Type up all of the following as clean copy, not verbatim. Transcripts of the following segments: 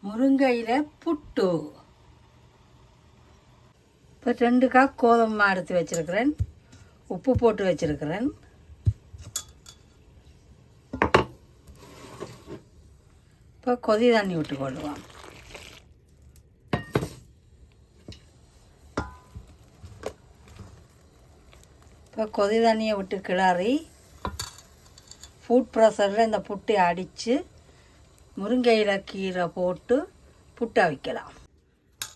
முருங்கையில் புட்டு. இப்போ 2 கப் கோதுமை எடுத்து வச்சுருக்கிறேன். உப்பு போட்டு வச்சுருக்கிறேன். இப்போ கொதி தண்ணி விட்டுக்கொள்ளுவோம். இப்போ கொதி தண்ணியை விட்டு கிளறி ஃபுட் ப்ரெஷரில் இந்த புட்டை அடித்து முருங்கையில் கீரை போட்டு புட்டை வைக்கலாம்.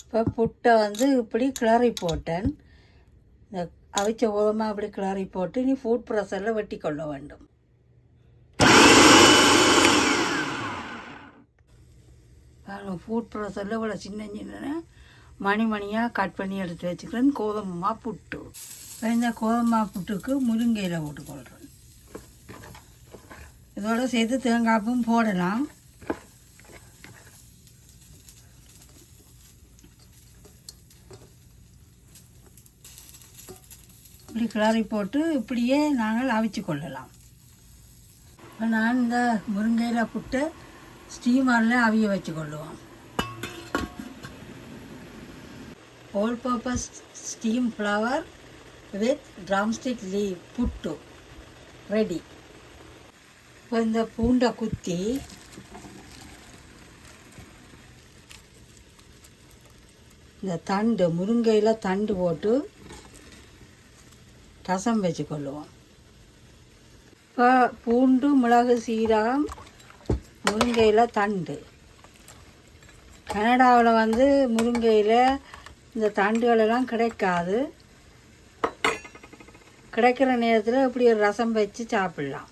இப்போ புட்டை இப்படி கிளறி போட்டேன். இந்த அவிச்ச கோதுமை அப்படி கிளறி போட்டு நீ ஃபுட் ப்ரெஷரில் வெட்டி கொள்ள வேண்டும். ஃபுட் ப்ரெஷரில் இவ்வளோ சின்ன சின்ன மணியாக கட் பண்ணி எடுத்து வச்சுக்கிறேன். கோதுமை புட்டு. இந்த கோதுமை புட்டுக்கு முருங்கையில் போட்டுக்கொள்கிறேன். இதோட சேர்த்து தேங்காய்ப்பும் போடலாம். இப்படி கிளறி போட்டு இப்படியே நாங்கள் அவிச்சு கொள்ளலாம். இப்போ நான் இந்த முருங்கையில் புட்டு ஸ்டீமரில் அவிய வச்சு கொள்ளுவோம். All purpose steam flour with drumstick leave puttu ready. இப்போ இந்த பூண்டை குத்தி இந்த தண்டு முருங்கையில் தண்டு போட்டு ரசம் வச்சு கொள்ளுவோம். இப்போ பூண்டு, மிளகு, சீரகம், முருங்கையில் தண்டு. கனடாவில் முருங்கையில் இந்த தண்டுகளெல்லாம் கிடைக்காது. கிடைக்கிற நேரத்தில் இப்படி ஒரு ரசம் வச்சு சாப்பிட்லாம்.